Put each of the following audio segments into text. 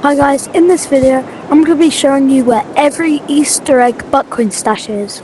Hi guys, in this video I'm going to be showing you where every Easter egg Buttcoin stash is.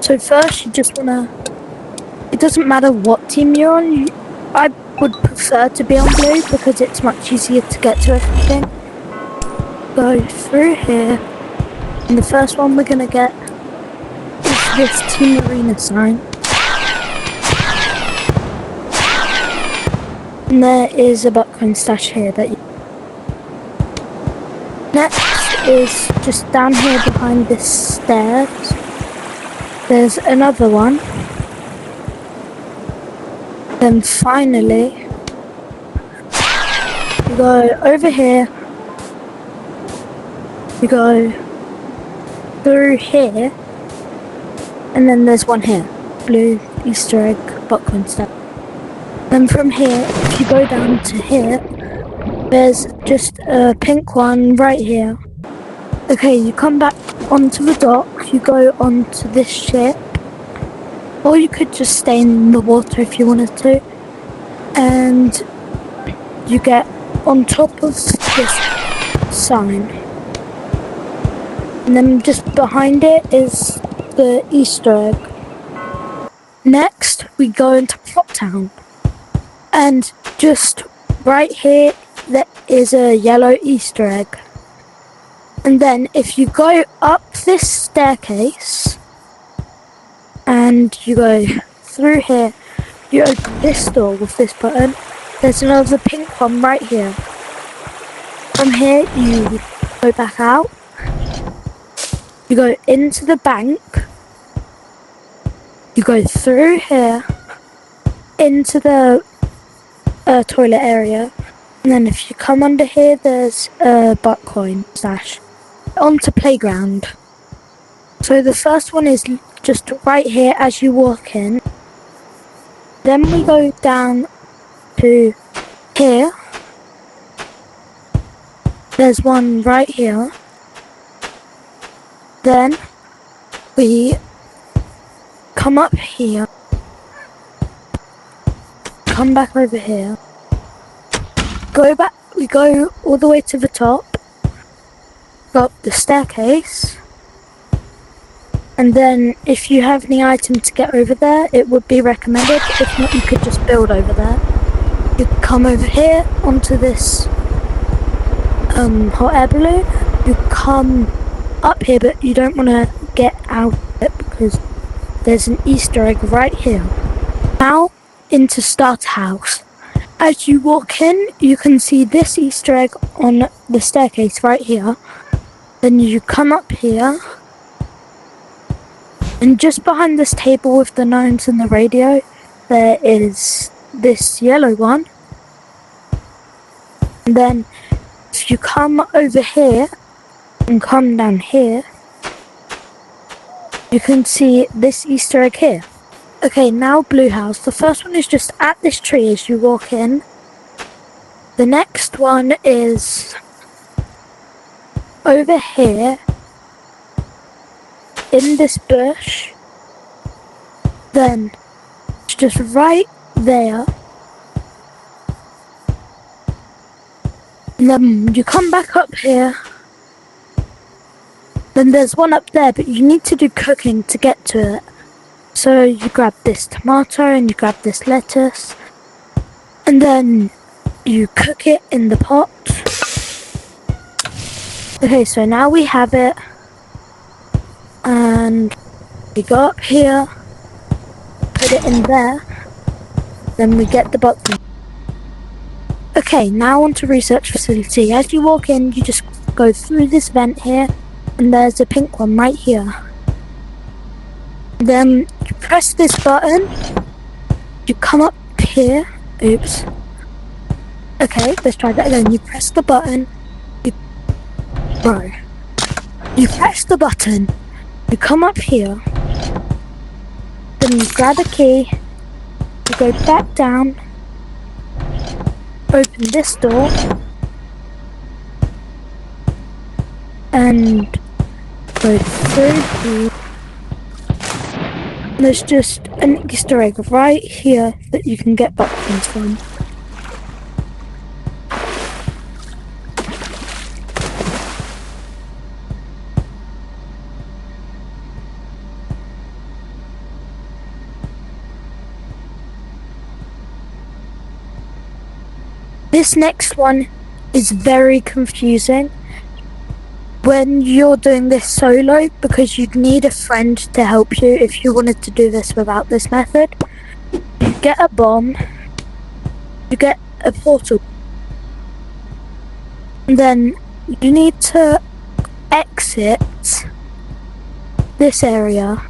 So first you just want to, it doesn't matter what team you're on, I would prefer to be on blue because it's much easier to get to everything. Go through here and the first one we're going to get is this Team Arena sign. And there is a Buttcoin stash here that you... Next is just down here behind this stairs. There's another one. Then finally, you go over here. You go through here. And then there's one here. Blue Easter egg Buttcoin stash. Then from here, if you go down to here, there's just a pink one right here. Okay, you come back onto the dock, you go onto this ship, or you could just stay in the water if you wanted to, and you get on top of this sign. And then just behind it is the Easter egg. Next, we go into Prop Town, and just right here, there is a yellow Easter egg. And then if you go up this staircase and you go through here, you open this door with this button, there's another pink one right here. From here you go back out, you go into the bank, you go through here into the toilet area. And then if you come under here, there's a Buttcoin stash. Onto Playground. So the first one is just right here as you walk in. Then we go down to here. There's one right here. Then we come up here. Come back over here. Go back, we go all the way to the top, go up the staircase, and then if you have any item to get over there, it would be recommended. If not, you could just build over there. You come over here onto this hot air balloon, you come up here, but you don't want to get out of it because there's an Easter egg right here. Now into Starter House. As you walk in, you can see this Easter egg on the staircase right here. Then you come up here, and just behind this table with the gnomes and the radio, there is this yellow one. And then if you come over here and come down here, you can see this Easter egg here. Okay, now Blue House. The first one is just at this tree as you walk in. The next one is over here in this bush. Then it's just right there. And then you come back up here. Then there's one up there, but you need to do cooking to get to it. So you grab this tomato and you grab this lettuce, and then you cook it in the pot. Okay, so now we have it, and we go up here, put it in there, then we get the Buttcoin. Okay, now onto Research Facility. As you walk in, you just go through this vent here, and there's a pink one right here. Then you press this button, you come up here, oops. Okay, let's try that again. You press the button, you press the button, you come up here, then you grab a key, you go back down, open this door, and go through here. There's just an Easter egg right here that you can get Buttcoins from. This next one is very confusing when you're doing this solo, because you'd need a friend to help you if you wanted to do this without this method. You get a bomb, you get a portal, and then you need to exit this area.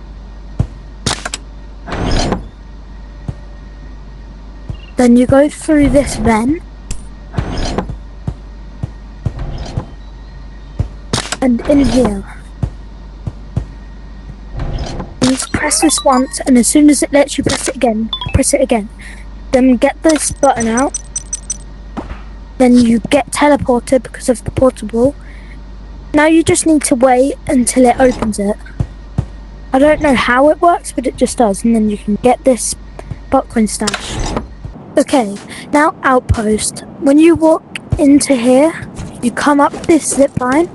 Then you go through this vent, and in here. You just press this once, and as soon as it lets you press it again. Then get this button out. Then you get teleported because of the portable. Now you just need to wait until it opens it. I don't know how it works, but it just does, and then you can get this Buckcoin stash. Okay, now outpost. When you walk into here, you come up this zip line,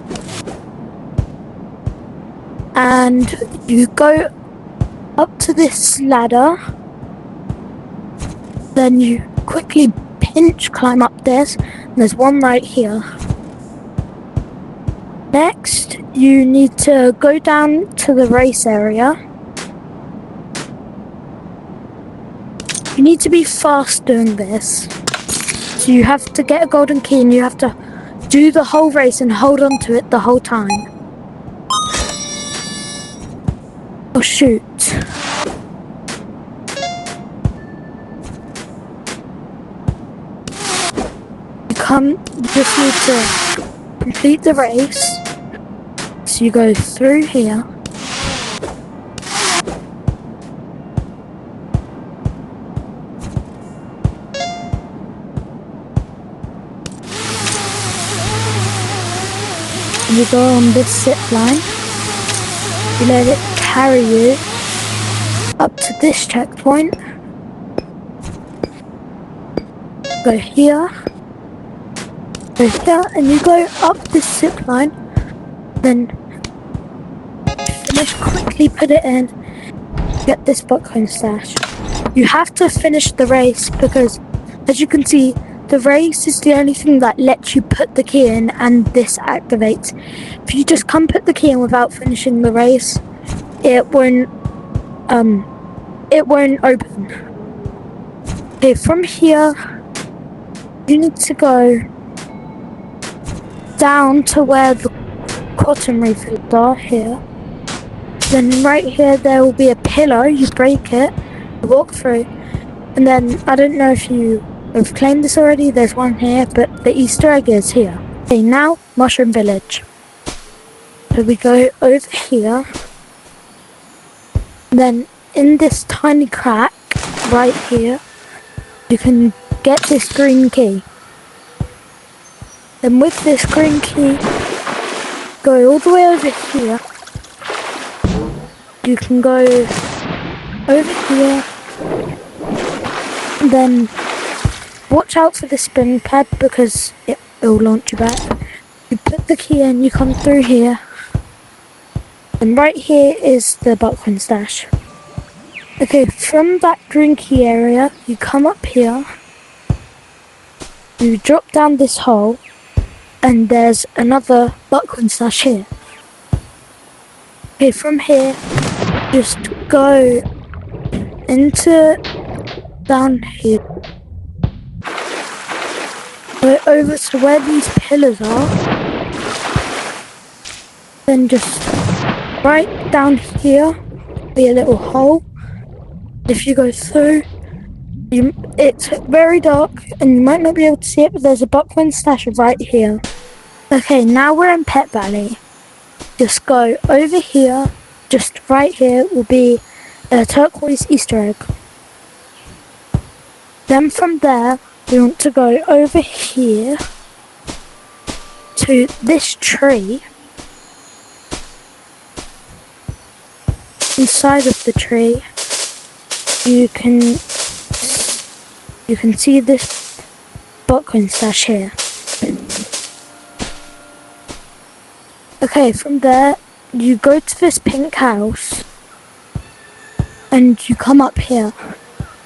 and you go up to this ladder. Then you quickly climb up this, and there's one right here. Next, you need to go down to the race area. You need to be fast doing this. So you have to get a golden key, and you have to do the whole race and hold on to it the whole time. Oh shoot. You just need to complete the race. So you go through here. And you go on this zip line. You let it carry you up to this checkpoint. Go here. Go here, and you go up this zip line. Then finish, quickly put it in. Get this Buckcoin stash. You have to finish the race because, as you can see, the race is the only thing that lets you put the key in, and this activates. If you just come put the key in without finishing the race, it won't open. Okay, from here you need to go down to where the cotton refills are here. Then right here there will be a pillar. You break it, you walk through, and then I don't know if you have claimed this already, there's one here, but the Easter egg is here. Okay, now Mushroom Village. So we go over here, then in this tiny crack right here you can get this green key. Then with this green key, go all the way over here. You can go over here, and then watch out for the spin pad because it will launch you back. You put the key in, you come through here, and right here is the Buckcoin stash. Okay, from that green key area, you come up here, you drop down this hole, and there's another Buckcoin stash here. Okay, from here, just go into down here. Go over to where these pillars are. Then just right down here, be a little hole. If you go through, it's very dark and you might not be able to see it, but there's a Buckcoin stash right here. Okay, now we're in Pet Valley. Just go over here, just right here will be a turquoise Easter egg. Then from there, we want to go over here to this tree. Inside of the tree, you can see this Buckcoin stash here. Okay, from there, you go to this pink house, and you come up here.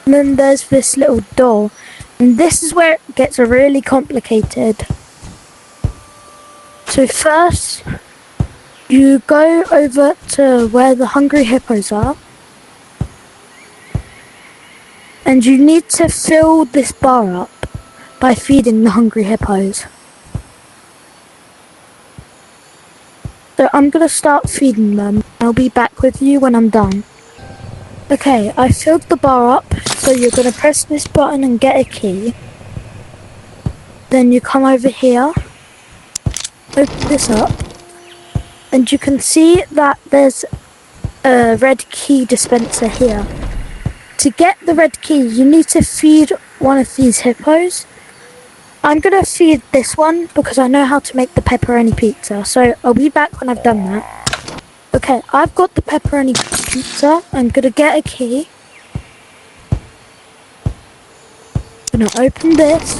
And then there's this little door. And this is where it gets really complicated. So first, you go over to where the hungry hippos are. And you need to fill this bar up by feeding the hungry hippos. So I'm going to start feeding them. I'll be back with you when I'm done. Okay, I filled the bar up, so you're going to press this button and get a key. Then you come over here, open this up, and you can see that there's a red key dispenser here. To get the red key, you need to feed one of these hippos. I'm going to feed this one because I know how to make the pepperoni pizza, so I'll be back when I've done that. Okay, I've got the pepperoni pizza. I'm going to get a key. I'm going to open this.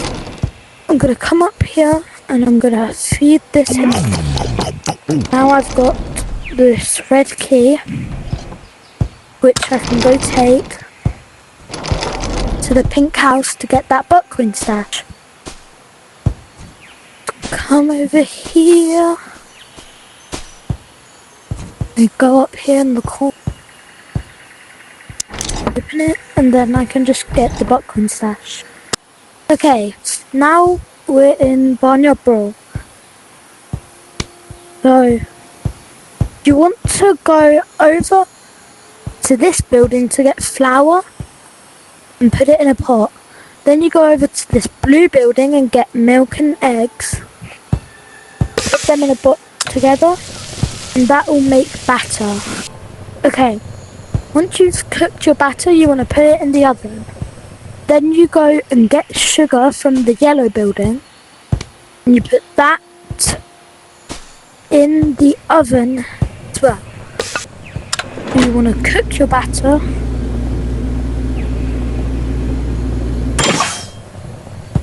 I'm going to come up here and I'm going to feed this hippo. Now I've got this red key, which I can go take to the pink house to get that buckwheat stash. Come over here. I go up here in the corner. Open it and then I can just get the buckwheat stash. Okay, now we're in Barnyard Brawl. So, you want to go over to this building to get flour and put it in a pot. Then you go over to this blue building and get milk and eggs. Put them in a pot together and that will make batter. Okay, once you've cooked your batter, you want to put it in the oven. Then you go and get sugar from the yellow building and you put that in the oven as well. You want to cook your batter.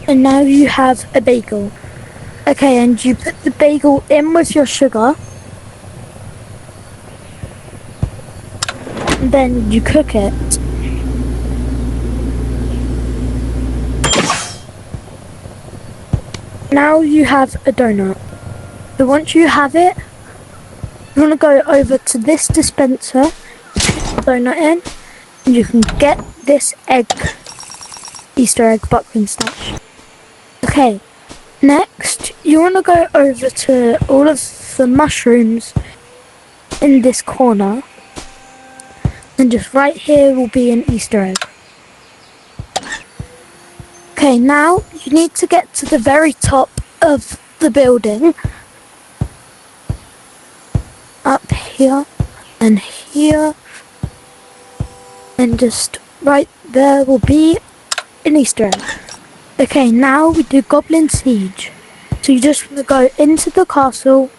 And now you have a bagel. Okay, and you put the bagel in with your sugar. And then you cook it. Now you have a donut. So once you have it, you want to go over to this dispenser, put the donut in, and you can get this Easter egg buckwheat stash. Okay, next you want to go over to all of the mushrooms in this corner, and just right here will be an Easter egg. Okay, now you need to get to the very top of the building. Up here and here. And just right there will be an Easter egg. Okay, now we do Goblin Siege. So you just want to go into the castle.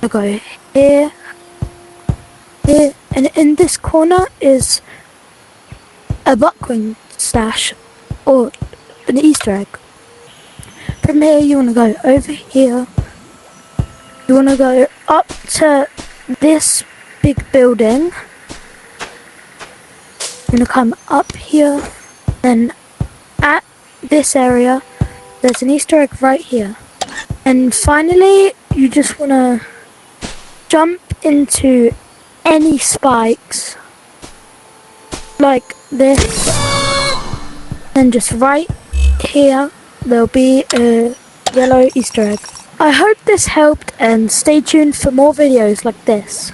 You go here. Here. And in this corner is a buckwheat stash. Or an Easter egg. From here you want to go over here. You want to go up to this big building. You're going to come up here. Then at this area there's an Easter egg right here. And finally you just want to jump into any spikes like this. And just right here there'll be a yellow Easter egg. I hope this helped and stay tuned for more videos like this.